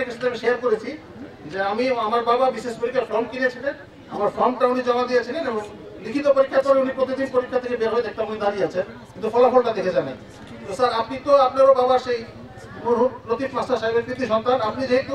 আপনাদের কাছে আমি শেয়ার করেছি যে আমি আমার বাবা বিশেষ পরীক্ষার ফর্ম কিনেছিলেন, আমার ফর্মটা উনি জমা দিয়েছিলেন এবং লিখিত পরীক্ষার পরে উনি প্রতিদিন পরীক্ষা থেকে বের হয়ে দেখতাম উনি দাঁড়িয়ে আছেন, কিন্তু ফলাফলটা দেখে জানেন। তো স্যার আপনি তো আপনারও বাবার সেই লতিফ মাস্টার সাহেবের কৃতি সন্তান, আপনি যেহেতু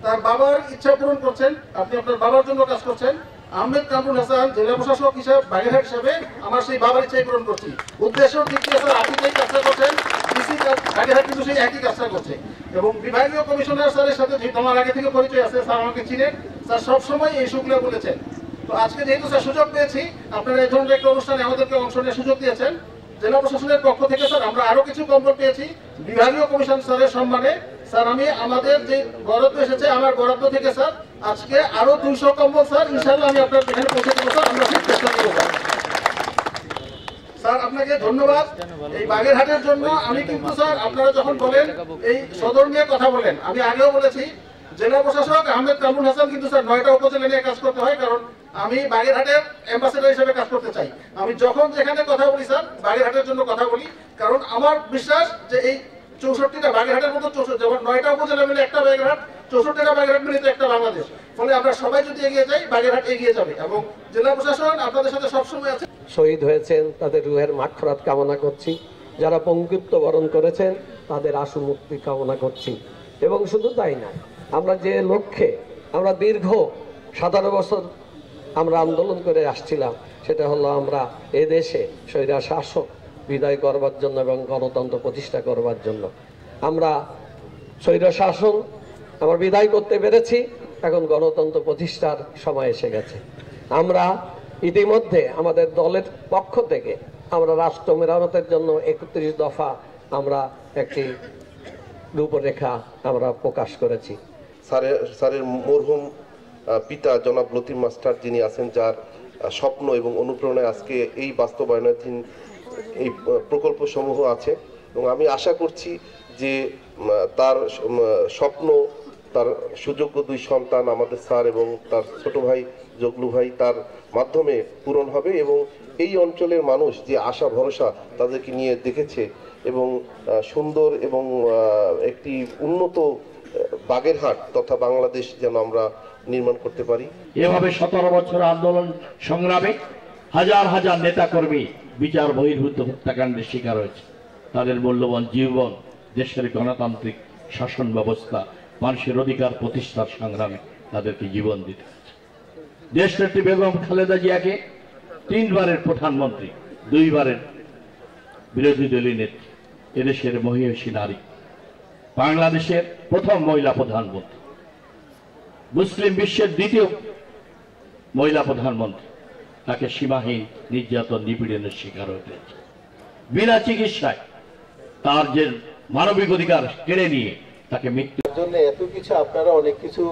তার বাবার ইচ্ছা পূরণ করছেন, আপনি আপনার বাবার জন্য কাজ করছেন। আহমেদ কামরুল হাসান জেলা প্রশাসক হিসাবে বাগেরহাট হিসাবে আমার সেই বাবার ইচ্ছাই পূরণ করছি। উদ্দেশ্য ঠিক দিয়ে স্যার আপনি যেই কাজটা করছেন ডিসি বাগেরহাট কিন্তু সেই একই কাজটা করছে এবং বিভাগীয় কমিশনার স্যারের সাথে যেহেতু আমার আগে থেকে পরিচয় আছে, স্যার আমাকে চিনেন, স্যার সবসময় এই সুখগুলো বলেছেন। তো আজকে যেহেতু স্যার সুযোগ পেয়েছি, আপনারা এই ধরনের একটা অনুষ্ঠানে আমাদেরকে অংশ নেওয়ার সুযোগ দিয়েছেন, জেলা প্রশাসনের পক্ষ থেকে স্যার আমরা আরো কিছু কম্বল পেয়েছি বিভাগীয় কমিশন স্যারের সম্মানে। স্যার আমি আমাদের যে বরাদ্দ এসেছে আমার বরাদ্দ থেকে স্যার আজকে আরো 200 কম্বল স্যার ইনশাআল্লাহ আমি আপনার এখানে পৌঁছে দেবো স্যার, আমরা ঠিক চেষ্টা করবো স্যার। আপনাকে ধন্যবাদ এই বাগেরহাটের জন্য। আমি কিন্তু স্যার আপনারা যখন বলেন এই সদর নিয়ে কথা বলেন, আমি আগেও বলেছি জেলা প্রশাসক আহমেদ কামরুল হাসান কিন্তু স্যার 9টা উপজেলা নিয়ে কাজ করতে হয়, কারণ আমি বাগেরহাটের অ্যাম্বাসেডর হিসেবে কাজ করতে চাই। আমি যখন যেখানে কথা বলি স্যার বাগেরহাটের জন্য কথা বলি, কারণ আমার বিশ্বাস যে এই 64টা বাগেরহাটের মতো যেমন 9টা উপজেলা মিলে একটা বাগেরহাট, 64টা বাগেরহাট মিলে একটা বাংলাদেশ, ফলে আমরা সবাই যদি এগিয়ে যাই বাগেরহাট এগিয়ে যাবে এবং জেলা প্রশাসন আপনাদের সাথে সবসময় আছে। শহীদ হয়েছেন তাদের রুহের মাগফিরাত কামনা করছি, যারা পঙ্গুত্ব বরণ করেছেন তাদের আশু মুক্তি কামনা করছি। এবং শুধু তাই না, আমরা যে লক্ষ্যে আমরা দীর্ঘ 17 বছর আমরা আন্দোলন করে আসছিলাম, সেটা হলো আমরা এদেশে স্বৈরা শাসক বিদায় করবার জন্য এবং গণতন্ত্র প্রতিষ্ঠা করবার জন্য। আমরা স্বৈরা শাসন আমরা বিদায় করতে পেরেছি, এখন গণতন্ত্র প্রতিষ্ঠার সময় এসে গেছে। আমরা ইতিমধ্যে আমাদের দলের পক্ষ থেকে আমরা রাষ্ট্র মেরামতের জন্য 31 দফা আমরা একটি রূপরেখা আমরা প্রকাশ করেছি। স্যারের মরহুম পিতা জনাব লতিফ মাস্টার যিনি আছেন, যার স্বপ্ন এবং অনুপ্রেরণায় আজকে এই বাস্তবায়নাধীন এই প্রকল্প সমূহ আছে, এবং আমি আশা করছি যে তার স্বপ্ন, তার সুযোগ্য 2 সন্তান আমাদের স্যার এবং তার ছোট ভাই জগলু ভাই, তার মাধ্যমে পূরণ হবে এবং এই অঞ্চলের মানুষ যে আশা ভরসা তাদেরকে নিয়ে দেখেছে এবং সুন্দর এবং একটি উন্নত বাগেরহাট তথা বাংলাদেশ যেন আমরা নির্মাণ করতে পারি। এভাবে 17 বছর আন্দোলন সংগ্রামে হাজার হাজার নেতা কর্মী বিচার বহির্ভূত হত্যাকাণ্ডের শিকার হয়েছে। তাদের মূল্যবান জীবন দেশের গণতান্ত্রিক শাসন ব্যবস্থা, মানুষের অধিকার প্রতিষ্ঠার সংগ্রামে তাদেরকে জীবন দিতে হয়েছে। দেশনেত্রী বেগম খালেদা জিয়াকে 3 বারের প্রধানমন্ত্রী, 2 বারের বিরোধী দলীয় নেত্রী, এদেশের মহিষী নারী, বাংলাদেশের প্রথম মহিলা প্রধানমন্ত্রী, মুসলিম বিশ্বের 2য় মহিলা প্রধানমন্ত্রী, তাকে সীমাহীন নির্যাতন নিপীড়নের শিকার হতে হয়েছে। বিনা চিকিৎসায় তার যে মানবিক অধিকার কেড়ে নিয়ে তাকে মৃত্যুর জন্য এত কিছু আপনারা অনেক কিছু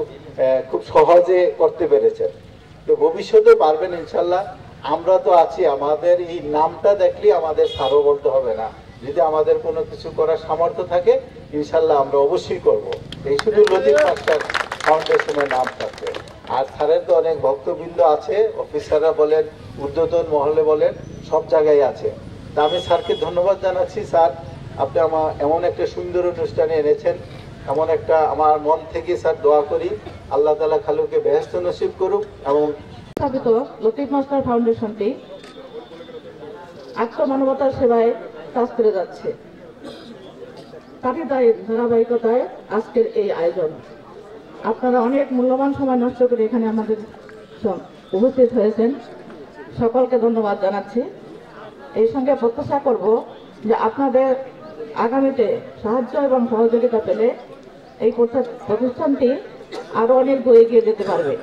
খুব সহজে করতে পেরেছেন, তো ভবিষ্যতে পারবেন ইনশাল্লাহ। আমরা তো আছি, আমাদের এই নামটা দেখলে আমাদের স্যারও বলতে হবে না, যদি আমাদের কোনো কিছু করার সামর্থ্য থাকে ইনশাল্লাহ আমরা অবশ্যই করব। এই শুধু লতিফ মাস্টার ফাউন্ডেশনের নাম থাকবে। আর স্যারের তো অনেক ভক্তবৃন্দ আছে, অফিসাররা বলেন, ঊর্ধ্বতন মহলে বলেন, সব জায়গায় আছে। তা আমি স্যারকে ধন্যবাদ জানাচ্ছি। স্যার আপনি আমার এমন একটা সুন্দর অনুষ্ঠানে এনেছেন, এমন একটা আমার মন থেকে স্যার দোয়া করি আল্লাহ তাআলা খালুকে বেহেশত নসিব করুক। এবং স্থাপিত লতিফ মাস্টার ফাউন্ডেশনটি আত্মমানবতার সেবায় কাজ করে যাচ্ছে। তারই ধারাবাহিকতায় আজকের এই আয়োজন। আপনারা অনেক মূল্যবান সময় নষ্ট করে এখানে আমাদের উপস্থিত হয়েছেন, সকলকে ধন্যবাদ জানাচ্ছি। এই সঙ্গে প্রত্যাশা করব যে আপনাদের আগামীতে সাহায্য এবং সহযোগিতা পেলে এই প্রতিষ্ঠানটি আরো অনেক দূরে এগিয়ে যেতে পারবে।